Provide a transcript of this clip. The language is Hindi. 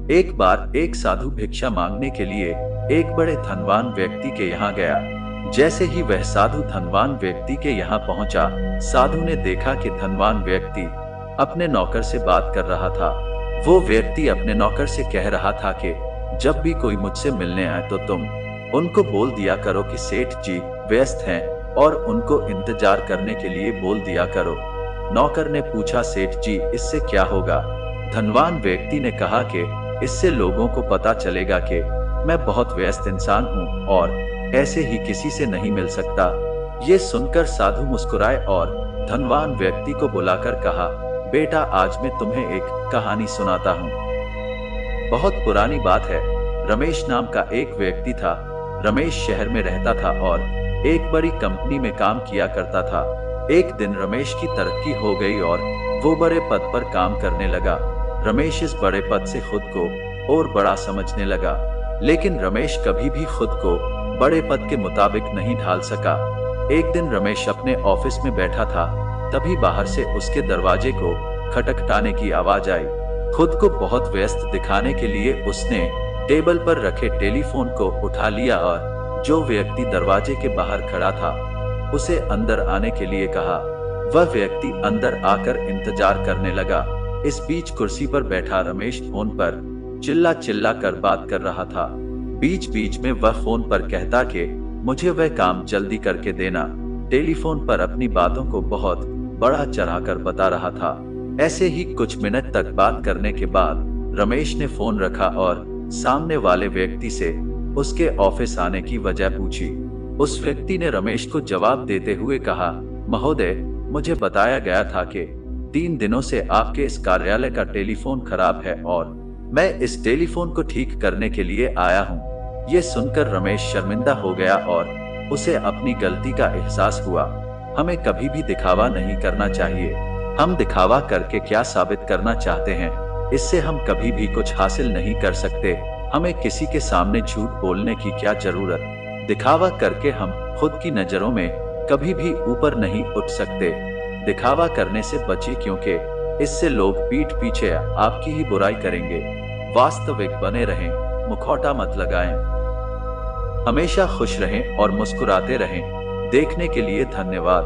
एक बार एक साधु भिक्षा मांगने के लिए एक बड़े धनवान व्यक्ति के यहाँ गया। जैसे ही वह साधु धनवान व्यक्ति के यहाँ पहुंचा, साधु ने देखा कि धनवान व्यक्ति अपने नौकर से बात कर रहा था। वो व्यक्ति अपने नौकर से कह रहा था कि जब भी कोई मुझसे मिलने आए तो तुम उनको बोल दिया करो कि सेठ जी व्यस्त हैं और उनको इंतजार करने के लिए बोल दिया करो। नौकर ने पूछा, सेठ जी इससे क्या होगा? धनवान व्यक्ति ने कहा कि इससे लोगों को पता चलेगा कि मैं बहुत व्यस्त इंसान हूँ और ऐसे ही किसी से नहीं मिल सकता। ये सुनकर साधु मुस्कुराए और धनवान व्यक्ति को बुलाकर कहा, बेटा आज मैं तुम्हें एक कहानी सुनाता हूँ। बहुत पुरानी बात है। रमेश नाम का एक व्यक्ति था। रमेश शहर में रहता था और एक बड़ी कंपनी में काम किया करता था। एक दिन रमेश की तरक्की हो गई और वो बड़े पद पर काम करने लगा। रमेश इस बड़े पद से खुद को और बड़ा समझने लगा, लेकिन रमेश कभी भी खुद को बड़े पद के मुताबिक नहीं ढाल सका। एक दिन रमेश अपने ऑफिस में बैठा था, तभी बाहर से उसके दरवाजे को खटखटाने की आवाज आई। खुद को बहुत व्यस्त दिखाने के लिए उसने टेबल पर रखे टेलीफोन को उठा लिया और जो व्यक्ति दरवाजे के बाहर खड़ा था उसे अंदर आने के लिए कहा। वह व्यक्ति अंदर आकर इंतजार करने लगा। इस बीच कुर्सी पर बैठा रमेश फोन पर चिल्ला चिल्ला कर बात कर रहा था। बीच बीच में वह फोन पर कहता कि मुझे वह काम जल्दी करके देना। टेलीफोन पर अपनी बातों को बहुत बड़ा चढ़ाकर बता रहा था। ऐसे ही कुछ मिनट तक बात करने के बाद रमेश ने फोन रखा और सामने वाले व्यक्ति से उसके ऑफिस आने की वजह पूछी। उस व्यक्ति ने रमेश को जवाब देते हुए कहा, महोदय मुझे बताया गया था कि 3 दिनों से आपके इस कार्यालय का टेलीफोन खराब है और मैं इस टेलीफोन को ठीक करने के लिए आया हूँ। ये सुनकर रमेश शर्मिंदा हो गया और उसे अपनी गलती का एहसास हुआ। हमें कभी भी दिखावा नहीं करना चाहिए। हम दिखावा करके क्या साबित करना चाहते हैं, इससे हम कभी भी कुछ हासिल नहीं कर सकते। हमें किसी के सामने झूठ बोलने की क्या जरूरत। दिखावा करके हम खुद की नजरों में कभी भी ऊपर नहीं उठ सकते। दिखावा करने से बचिए, क्योंकि इससे लोग पीठ पीछे आपकी ही बुराई करेंगे। वास्तविक बने रहें, मुखौटा मत लगाएं। हमेशा खुश रहें और मुस्कुराते रहें। देखने के लिए धन्यवाद।